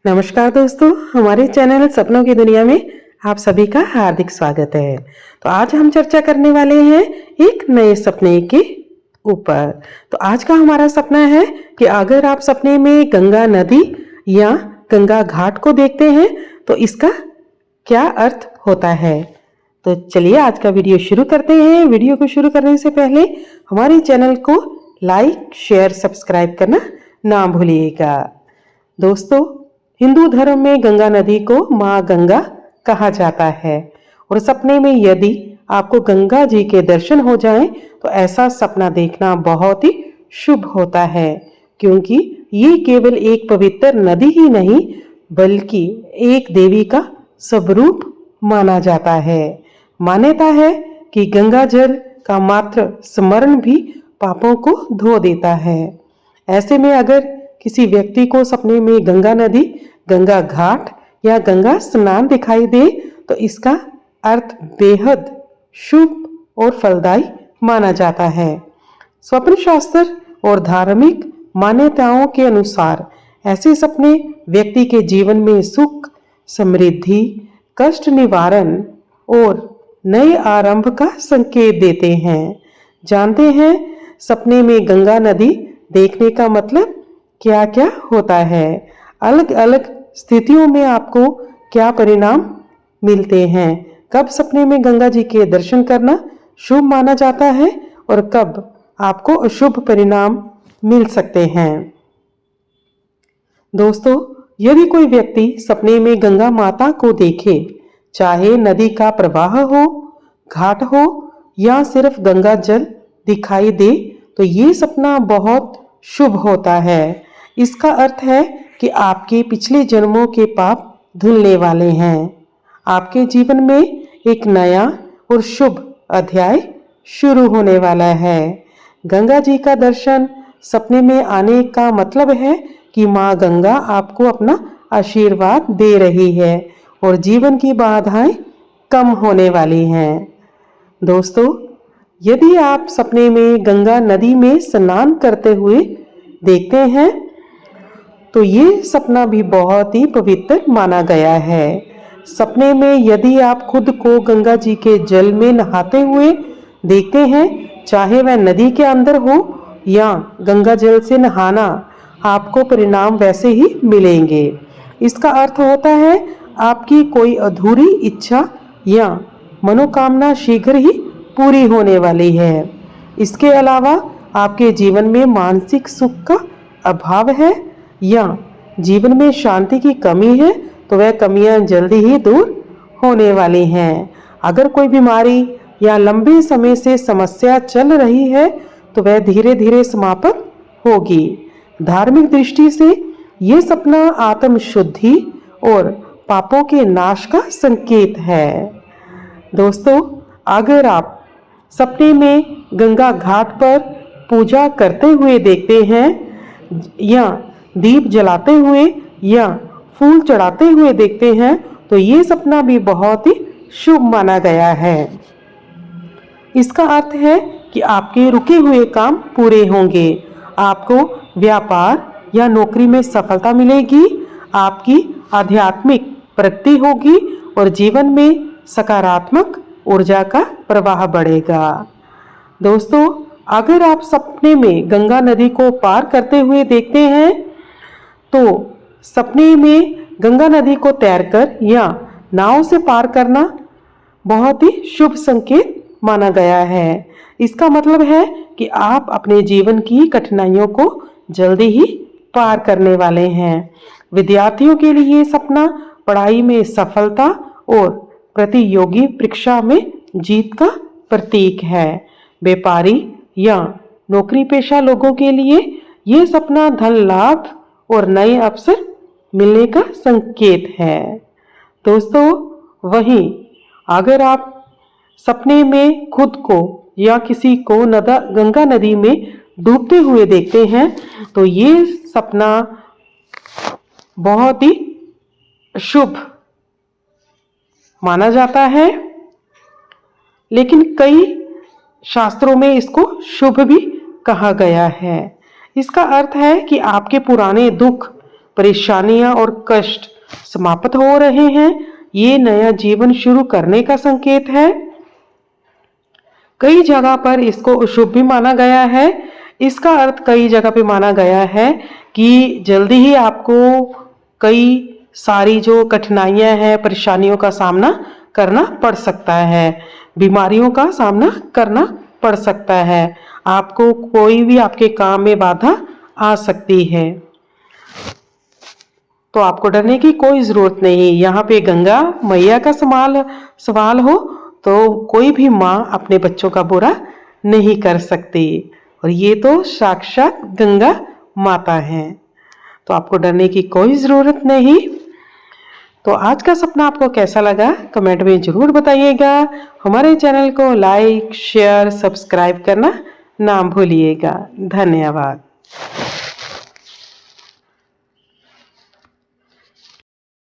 नमस्कार दोस्तों, हमारे चैनल सपनों की दुनिया में आप सभी का हार्दिक स्वागत है। तो आज हम चर्चा करने वाले हैं एक नए सपने के ऊपर। तो आज का हमारा सपना है कि अगर आप सपने में गंगा नदी या गंगा घाट को देखते हैं तो इसका क्या अर्थ होता है। तो चलिए आज का वीडियो शुरू करते हैं। वीडियो को शुरू करने से पहले हमारे चैनल को लाइक, शेयर, सब्सक्राइब करना ना भूलिएगा। दोस्तों, हिंदू धर्म में गंगा नदी को माँ गंगा कहा जाता है और सपने में यदि आपको गंगा जी के दर्शन हो जाएं तो ऐसा सपना देखना बहुत ही शुभ होता है, क्योंकि ये केवल एक पवित्र नदी ही नहीं बल्कि एक देवी का स्वरूप माना जाता है। मान्यता है कि गंगा जल का मात्र स्मरण भी पापों को धो देता है। ऐसे में अगर किसी व्यक्ति को सपने में गंगा नदी, गंगा घाट या गंगा स्नान दिखाई दे तो इसका अर्थ बेहद शुभ और फलदायी माना जाता है। स्वप्न शास्त्र और धार्मिक मान्यताओं के अनुसार ऐसे सपने व्यक्ति के जीवन में सुख, समृद्धि, कष्ट निवारण और नए आरंभ का संकेत देते हैं। जानते हैं सपने में गंगा नदी देखने का मतलब क्या क्या होता है। अलग अलग स्थितियों में आपको क्या परिणाम मिलते हैं। कब सपने में गंगा जी के दर्शन करना शुभ माना जाता है और कब आपको अशुभ परिणाम मिल सकते हैं। दोस्तों, यदि कोई व्यक्ति सपने में गंगा माता को देखे, चाहे नदी का प्रवाह हो, घाट हो या सिर्फ गंगा जल दिखाई दे, तो ये सपना बहुत शुभ होता है। इसका अर्थ है कि आपके पिछले जन्मों के पाप धुलने वाले हैं। आपके जीवन में एक नया और शुभ अध्याय शुरू होने वाला है। गंगा जी का दर्शन सपने में आने का मतलब है कि माँ गंगा आपको अपना आशीर्वाद दे रही है और जीवन की बाधाएं कम होने वाली हैं। दोस्तों, यदि आप सपने में गंगा नदी में स्नान करते हुए देखते हैं तो ये सपना भी बहुत ही पवित्र माना गया है। सपने में यदि आप खुद को गंगा जी के जल में नहाते हुए देखते हैं, चाहे वह नदी के अंदर हो या गंगा जल से नहाना, आपको परिणाम वैसे ही मिलेंगे। इसका अर्थ होता है आपकी कोई अधूरी इच्छा या मनोकामना शीघ्र ही पूरी होने वाली है। इसके अलावा आपके जीवन में मानसिक सुख का अभाव है या जीवन में शांति की कमी है तो वह कमियां जल्दी ही दूर होने वाली हैं। अगर कोई बीमारी या लंबे समय से समस्या चल रही है तो वह धीरे धीरे समाप्त होगी। धार्मिक दृष्टि से ये सपना आत्म शुद्धि और पापों के नाश का संकेत है। दोस्तों, अगर आप सपने में गंगा घाट पर पूजा करते हुए देखते हैं या दीप जलाते हुए या फूल चढ़ाते हुए देखते हैं तो ये सपना भी बहुत ही शुभ माना गया है। इसका अर्थ है कि आपके रुके हुए काम पूरे होंगे, आपको व्यापार या नौकरी में सफलता मिलेगी, आपकी आध्यात्मिक प्रगति होगी और जीवन में सकारात्मक ऊर्जा का प्रवाह बढ़ेगा। दोस्तों, अगर आप सपने में गंगा नदी को पार करते हुए देखते हैं तो सपने में गंगा नदी को तैरकर या नाव से पार करना बहुत ही शुभ संकेत माना गया है। इसका मतलब है कि आप अपने जीवन की कठिनाइयों को जल्दी ही पार करने वाले हैं। विद्यार्थियों के लिए सपना पढ़ाई में सफलता और प्रतियोगी परीक्षा में जीत का प्रतीक है। व्यापारी या नौकरी पेशा लोगों के लिए यह सपना धन लाभ और नए अवसर मिलने का संकेत है। दोस्तों, वहीं अगर आप सपने में खुद को या किसी को गंगा नदी में डूबते हुए देखते हैं तो ये सपना बहुत ही शुभ माना जाता है, लेकिन कई शास्त्रों में इसको शुभ भी कहा गया है। इसका अर्थ है कि आपके पुराने दुख, परेशानियां और कष्ट समाप्त हो रहे हैं। ये नया जीवन शुरू करने का संकेत है। कई जगह पर इसको अशुभ भी माना गया है। इसका अर्थ कई जगह पे माना गया है कि जल्दी ही आपको कई सारी जो कठिनाइयां हैं, परेशानियों का सामना करना पड़ सकता है, बीमारियों का सामना करना पड़ सकता है। आपको कोई भी आपके काम में बाधा आ सकती है, तो आपको डरने की कोई जरूरत नहीं। यहाँ पे गंगा मैया का सवाल हो तो कोई भी माँ अपने बच्चों का बुरा नहीं कर सकती, और ये तो साक्षात गंगा माता हैं, तो आपको डरने की कोई ज़रूरत नहीं। तो आज का सपना आपको कैसा लगा कमेंट में ज़रूर बताइएगा। हमारे चैनल को लाइक शेयर सब्सक्राइब करना ना भूलिएगा। धन्यवाद।